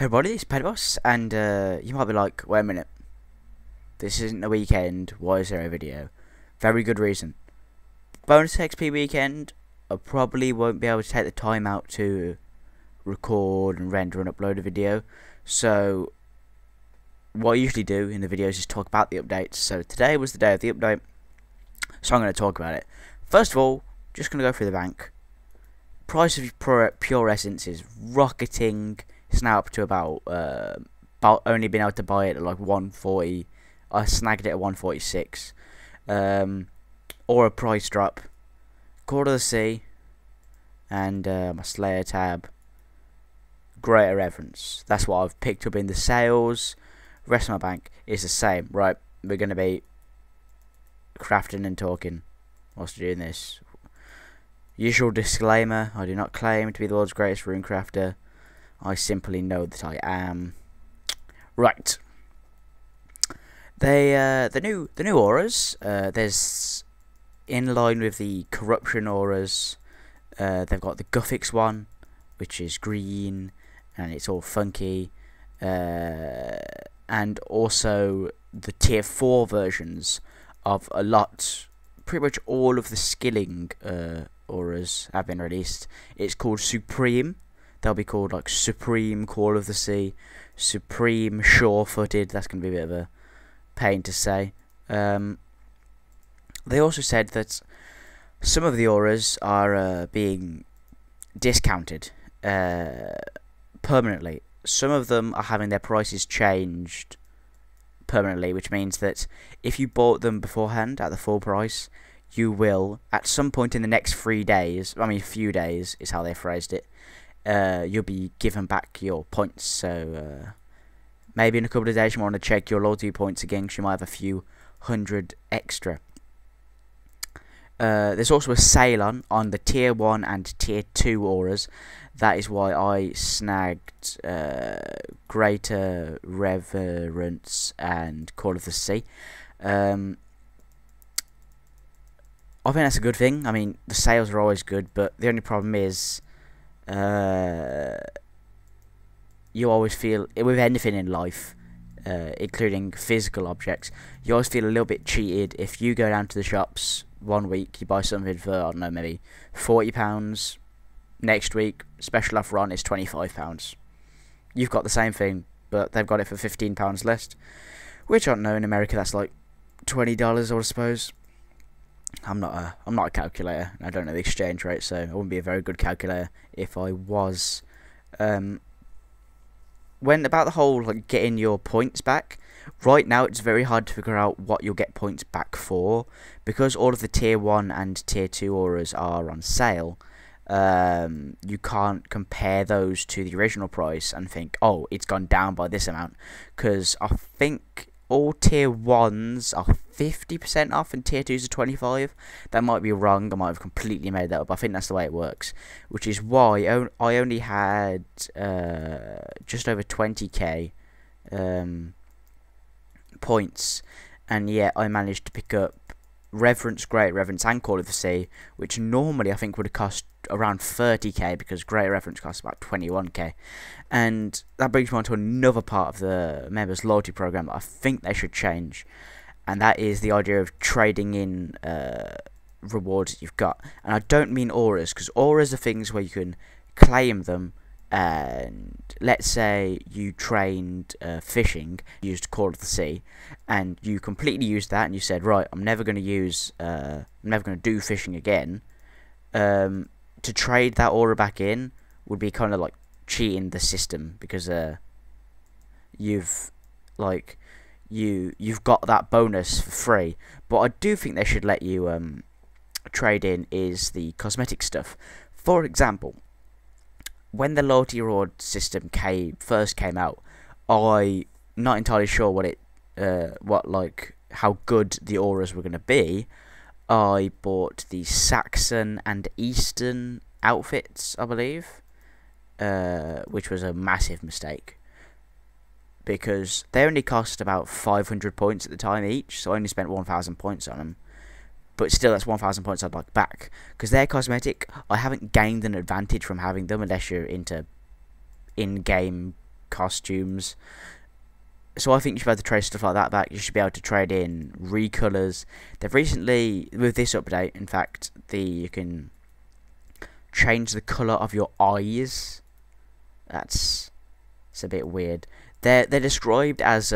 Hey everybody, it's Pedboss, and you might be like, wait a minute, this isn't a weekend, why is there a video? Very good reason. Bonus XP weekend, I probably won't be able to take the time out to record and render and upload a video, so what I usually do in the videos is talk about the updates. So today was the day of the update, so I'm going to talk about it. First of all, just going to go through the bank. Price of pure essence is rocketing. It's now up to about only been able to buy it at like 140. I snagged it at 146. Or a price drop. Quarter of the Sea and my Slayer tab. Greater Reverence. That's what I've picked up in the sales. Rest of my bank is the same. Right, we're gonna be crafting and talking whilst doing this. Usual disclaimer: I do not claim to be the world's greatest rune crafter. I simply know that I am. Right. The new auras. There's in line with the corruption auras. They've got the Guffix one, which is green and it's all funky. And also the tier 4 versions of pretty much all of the skilling auras have been released. It's called Supreme. They'll be called like Supreme Call of the Sea, Supreme Sure-Footed. That's going to be a bit of a pain to say. They also said that some of the auras are being discounted permanently. Some of them are having their prices changed permanently, which means that if you bought them beforehand at the full price, you will, at some point in the next 3 days, I mean few days is how they phrased it, you'll be given back your points. So maybe in a couple of days you want to check your loyalty points again, because you might have a few hundred extra. There's also a sale on the tier 1 and tier 2 auras. That is why I snagged Greater Reverence and Call of the Sea. I think that's a good thing. I mean, the sales are always good, but the only problem is you always feel, with anything in life, including physical objects, you always feel a little bit cheated if you go down to the shops one week, you buy something for, I don't know, maybe £40. Next week, special offer on is £25. You've got the same thing, but they've got it for £15 less, which I don't know, in America that's like $20, I suppose. I'm not a calculator. I don't know the exchange rate, so I wouldn't be a very good calculator if I was. When about the whole like getting your points back, right now it's very hard to figure out what you'll get points back for, because all of the tier 1 and tier 2 auras are on sale. You can't compare those to the original price and think, oh, it's gone down by this amount, because I think all tier 1s are 50% off and tier 2s are 25. That might be wrong. I might have completely made that up. I think that's the way it works, which is why I only had just over 20k points, and yet I managed to pick up Reverence, Great Reverence and Call of the Sea, which normally I think would have cost around 30k, because Great Reverence costs about 21k. And that brings me on to another part of the members loyalty program that I think they should change, and that is the idea of trading in rewards that you've got. And I don't mean auras, because auras are things where you can claim them, and let's say you trained fishing, used Call of the Sea, and you completely used that, and you said, right, I'm never going to do fishing again. To trade that aura back in would be kind of like cheating the system, because you've got that bonus for free. But I do think they should let you trade in is the cosmetic stuff. For example, when the loyalty reward system first came out, I'm not entirely sure how good the auras were going to be. I bought the Saxon and Eastern outfits, I believe, which was a massive mistake, because they only cost about 500 points at the time each, so I only spent 1,000 points on them. But still, that's 1,000 points I'd like back, because they're cosmetic. I haven't gained an advantage from having them, unless you're into in-game costumes. So I think you should be able to trade stuff like that back. You should be able to trade in recolors. They've recently, with this update, in fact, you can change the colour of your eyes. It's a bit weird. They're described as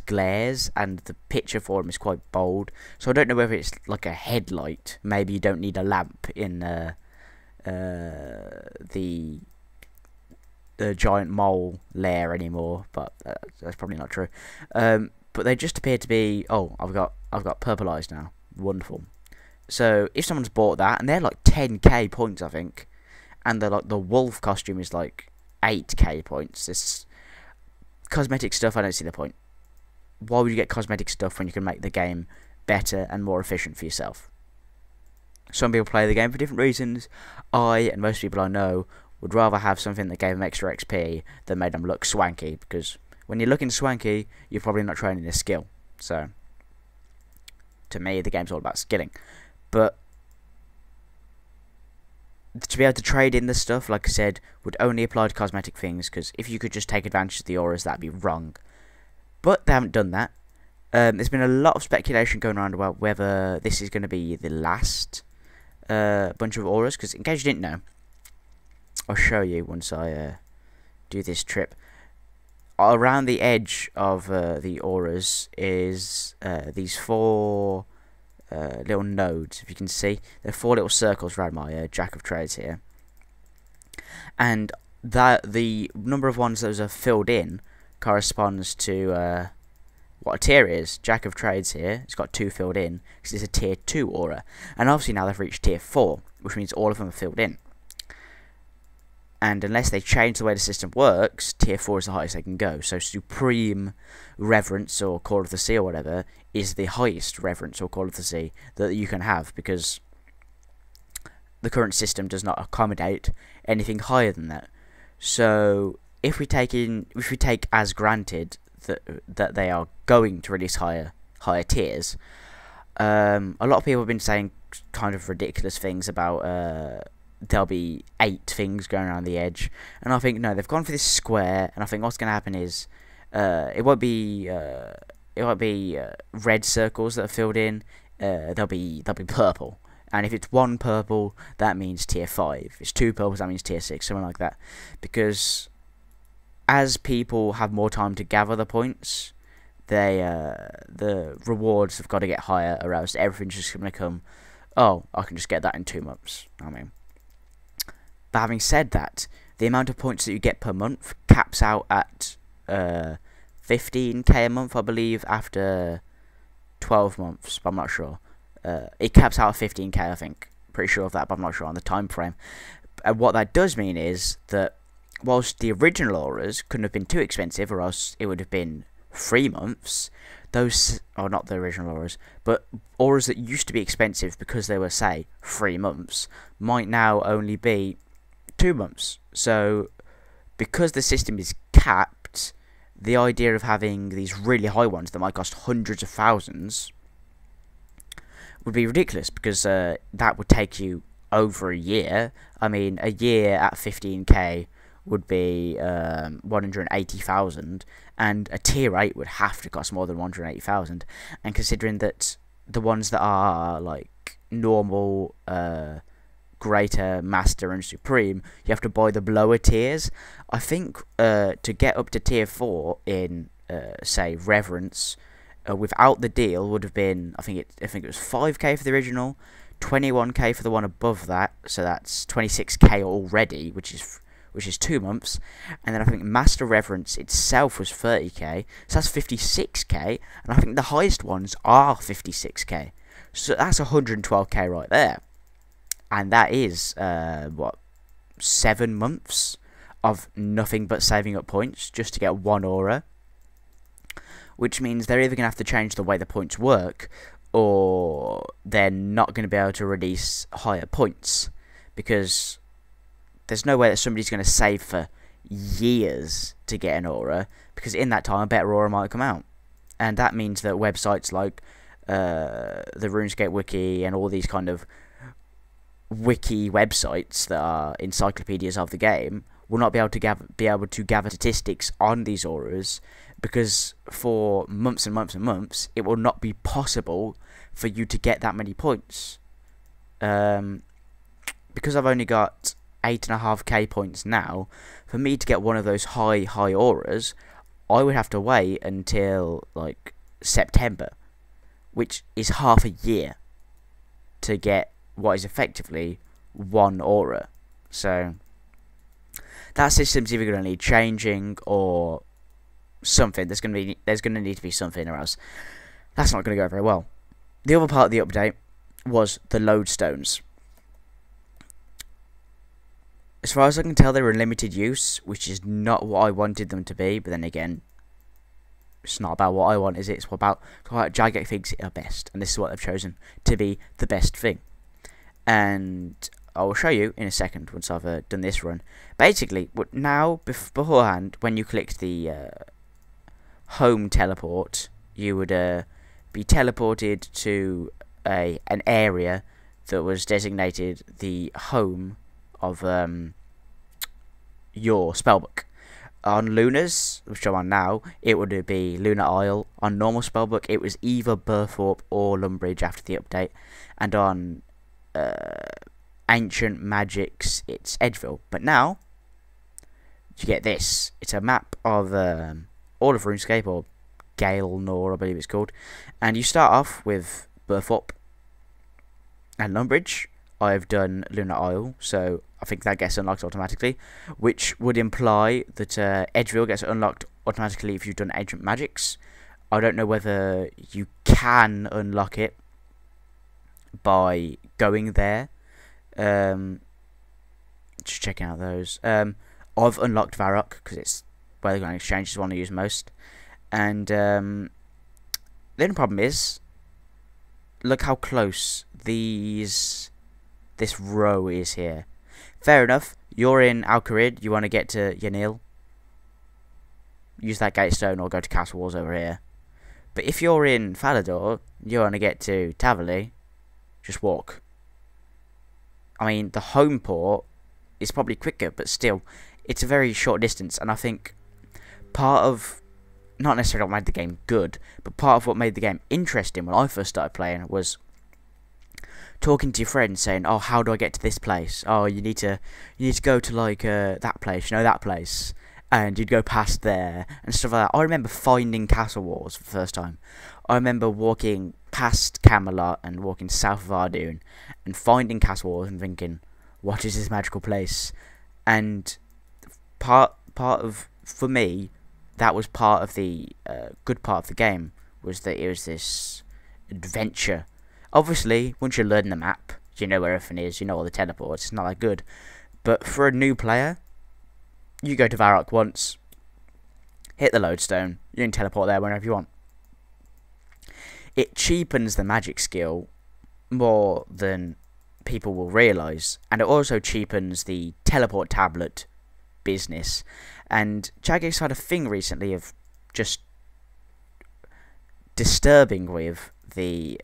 glares, and the picture for them is quite bold. So I don't know whether it's like a headlight. Maybe you don't need a lamp in the giant mole lair anymore, but that's probably not true. But they just appear to be. Oh, I've got purple eyes now. Wonderful. So if someone's bought that, and they're like 10k points, I think, and the wolf costume is like 8k points. This cosmetic stuff, I don't see the point. Why would you get cosmetic stuff when you can make the game better and more efficient for yourself? Some people play the game for different reasons. I, and most people I know, would rather have something that gave them extra XP than made them look swanky, because when you're looking swanky, you're probably not training a skill. So, to me, the game's all about skilling. But to be able to trade in the stuff, like I said, would only apply to cosmetic things, because if you could just take advantage of the auras, that'd be wrong. But they haven't done that. There's been a lot of speculation going around about whether this is going to be the last bunch of auras, because in case you didn't know, I'll show you once I do this trip. Around the edge of the auras is these 4 little nodes, if you can see. There are 4 little circles around my Jack of Trades here, and the number of ones those are filled in corresponds to what a tier is. Jack of Trades here, it's got 2 filled in because it's a tier 2 aura, and obviously now they've reached tier 4, which means all of them are filled in. And unless they change the way the system works, tier 4 is the highest they can go. So Supreme Reverence, or Call of the Sea, or whatever, is the highest Reverence or Call of the Sea that you can have, because the current system does not accommodate anything higher than that. So if we take as granted that they are going to release higher tiers, a lot of people have been saying kind of ridiculous things about there'll be 8 things going around the edge, and I think no, they've gone for this square, and I think what's going to happen is it won't be red circles that are filled in. They'll be purple, and if it's 1 purple, that means tier 5. If it's 2 purples, that means tier 6, something like that. Because as people have more time to gather the points, the rewards have got to get higher, or else everything's just going to come. Oh, I can just get that in 2 months. I mean. But having said that, the amount of points that you get per month caps out at 15k a month, I believe, after 12 months, but I'm not sure. It caps out at 15k, I think. Pretty sure of that, but I'm not sure on the time frame. And what that does mean is that whilst the original auras couldn't have been too expensive, or else it would have been 3 months, those, or not the original auras, but auras that used to be expensive because they were, say, 3 months, might now only be 2 months. So because the system is capped, the idea of having these really high ones that might cost hundreds of thousands would be ridiculous, because that would take you over a year. I mean, a year at 15k would be 180,000, and a tier 8 would have to cost more than 180,000. And considering that the ones that are like normal, Greater, Master, and Supreme, you have to buy the lower tiers. I think to get up to tier 4 in say Reverence, without the deal, would have been, I think it was 5k for the original, 21k for the one above that, so that's 26k already, which is 2 months. And then I think Master Reverence itself was 30k, so that's 56k, and I think the highest ones are 56k, so that's 112k right there. And that is, what, 7 months of nothing but saving up points just to get 1 aura. Which means they're either going to have to change the way the points work, or they're not going to be able to release higher points. Because there's no way that somebody's going to save for years to get an aura, because in that time a better aura might come out. And that means that websites like the RuneScape Wiki and all these kind of wiki websites that are encyclopedias of the game will not be able to gather statistics on these auras, because for months and months and months it will not be possible for you to get that many points. Because I've only got 8.5k points now, for me to get one of those high auras, I would have to wait until like September, which is half a year, to get what is effectively one aura. So that system's either going to need changing or something. There's going to need to be something, or else that's not going to go very well. The other part of the update was the lodestones. As far as I can tell, they were in limited use, which is not what I wanted them to be. But then again, it's not about what I want, is it? It's about Jagex thinks it are best, and this is what they've chosen to be the best thing. And I will show you in a second once I've done this run. Basically, now beforehand, when you clicked the home teleport, you would be teleported to an area that was designated the home of your spellbook. On Luna's, which I'm on now, it would be Lunar Isle. On normal spellbook, it was either Burthorpe or Lumbridge after the update. And on Ancient Magics, it's Edgeville. But now, you get this. It's a map of all of RuneScape, or Gale Nor, I believe it's called. And you start off with Burthorpe and Lumbridge. I've done Lunar Isle, so I think that gets unlocked automatically, which would imply that Edgeville gets unlocked automatically if you've done Ancient Magics. I don't know whether you can unlock it by going there. Just checking out those. I've unlocked Varrock because it's where they're going to exchange, is one I use most. And the only problem is, look how close this row is here. Fair enough, you're in Alcarid, you want to get to Yanil, use that gatestone or go to Castle Walls over here. But if you're in Falador, you want to get to Tavali, just walk. I mean, the home port is probably quicker, but still, it's a very short distance. And I think part of, not necessarily what made the game good, but part of what made the game interesting when I first started playing was talking to your friends, saying, "Oh, how do I get to this place? Oh, you need to go to like that place, you know, that place." And you'd go past there and stuff like that. I remember finding Castle Walls for the first time. I remember walking past Camelot and walking south of Ardougne and finding Castle Walls and thinking, "What is this magical place?" And part of, for me, that was part of the good part of the game, was that it was this adventure. Obviously, once you learn the map, you know where everything is, you know all the teleports, it's not that good. But for a new player, you go to Varrock once, hit the lodestone, you can teleport there whenever you want. It cheapens the magic skill more than people will realise, and it also cheapens the teleport tablet business. And Jagex had a thing recently of just disturbing with the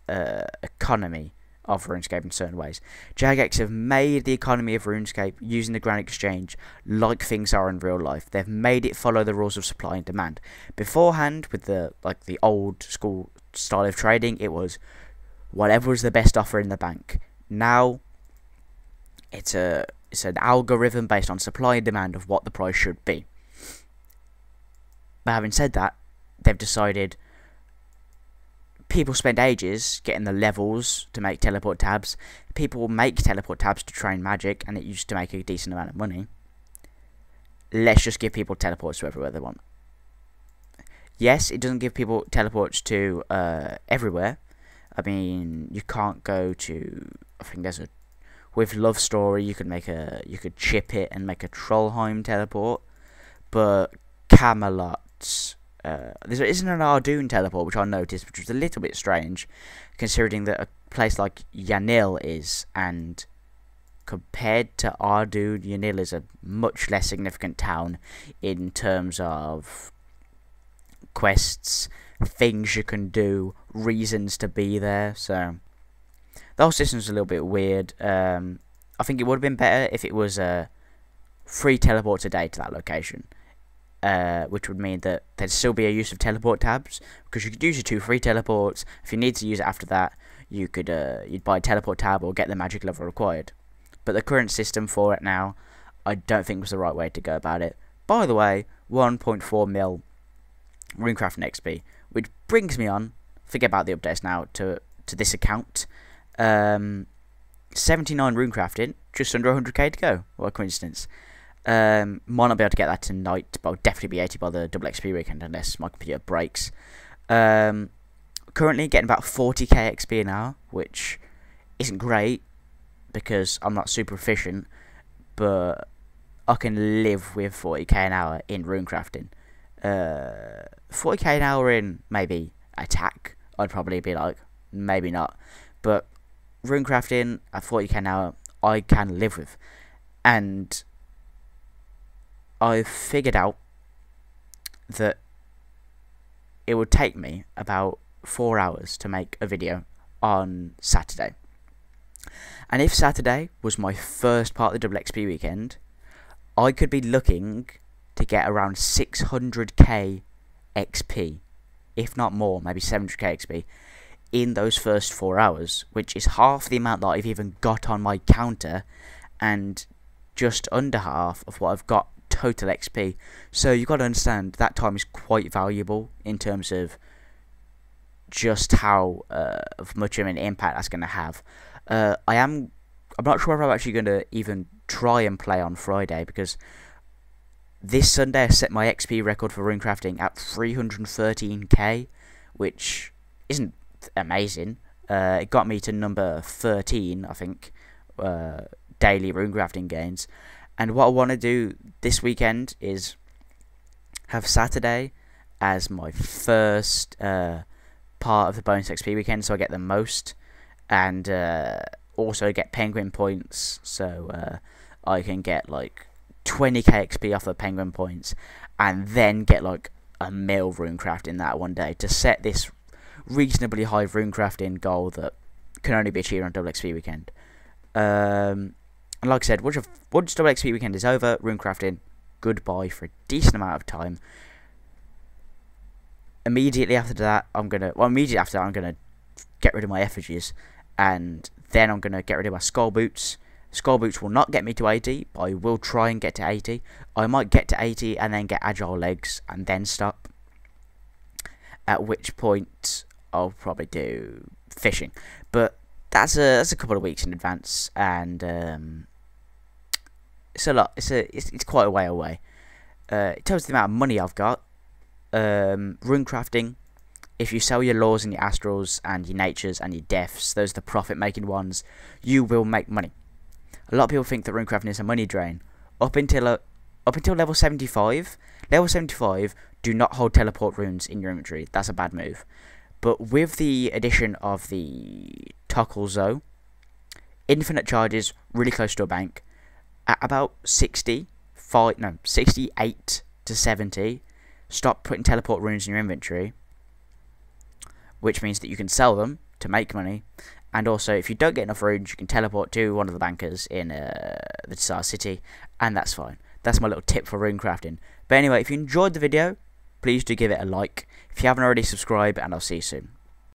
economy of RuneScape in certain ways. Jagex have made the economy of RuneScape using the Grand Exchange like things are in real life. They've made it follow the rules of supply and demand. Beforehand, with the old school style of trading, it was whatever was the best offer in the bank. Now it's an algorithm based on supply and demand of what the price should be. But having said that, they've decided people spend ages getting the levels to make teleport tabs. People make teleport tabs to train magic, and it used to make a decent amount of money. Let's just give people teleports to everywhere they want. Yes, it doesn't give people teleports to everywhere. I mean, you can't go to, I think there's a, with Love Story, you could chip it and make a Trollheim teleport. But Camelot, there isn't an Ardougne teleport, which I noticed, which was a little bit strange, considering that a place like Yanil is, and compared to Ardougne, Yanil is a much less significant town in terms of quests, things you can do, reasons to be there. So the whole system's a little bit weird. I think it would have been better if it was 3 teleports a day to that location. Which would mean that there'd still be a use of teleport tabs, because you could use your 2 free teleports. If you need to use it after that, you could you'd buy a teleport tab or get the magic level required. But the current system for it now, I don't think was the right way to go about it. By the way, 1.4 mil runecrafting XP, which brings me on, forget about the updates now, to this account. 79 runecrafting, just under 100k to go. What a coincidence. Might not be able to get that tonight, but I'll definitely be 80 by the double XP weekend unless my computer breaks. Currently getting about 40k XP an hour, which isn't great because I'm not super efficient, but I can live with 40k an hour in runecrafting. 40k an hour in maybe attack, I'd probably be like, maybe not. But runecrafting at 40k an hour, I can live with. And I've figured out that it would take me about 4 hours to make a video on Saturday. And if Saturday was my first part of the double XP weekend, I could be looking to get around 600k XP, if not more, maybe 700k XP, in those first 4 hours, which is half the amount that I've even got on my counter, and just under half of what I've got total XP. So you've got to understand that time is quite valuable in terms of just how much of an impact that's going to have. I'm not sure if I'm actually going to even try and play on Friday, because this Sunday I set my XP record for runecrafting at 313k, which isn't amazing. It got me to number 13, I think, daily runecrafting gains. And what I want to do this weekend is have Saturday as my first part of the bonus XP weekend, so I get the most, and also get penguin points, so I can get like 20k XP off the penguin points, and then get like a mil runecrafting that one day to set this reasonably high runecrafting goal that can only be achieved on double XP weekend. And like I said, once double XP weekend is over, runecrafting, goodbye for a decent amount of time. Immediately after that, I'm gonna get rid of my effigies, and then I'm gonna get rid of my skull boots. Skull boots will not get me to 80, but I will try and get to 80. I might get to 80 and then get agile legs and then stop. At which point I'll probably do fishing, but that's a couple of weeks in advance, and it's a lot. It's quite a way away. It tells you the amount of money I've got. Runecrafting, if you sell your laws and your astrals and your natures and your deaths, those are the profit making ones, you will make money. A lot of people think that runecrafting is a money drain. Up until level 75, level 75 do not hold teleport runes in your inventory. That's a bad move. But with the addition of the Toggle Zoe, infinite charges really close to a bank, at about 68 to 70, stop putting teleport runes in your inventory, which means that you can sell them to make money. And also, if you don't get enough runes, you can teleport to one of the bankers in the Tsar City, and that's fine. That's my little tip for runecrafting. But anyway, if you enjoyed the video, please do give it a like. If you haven't already, subscribe, and I'll see you soon.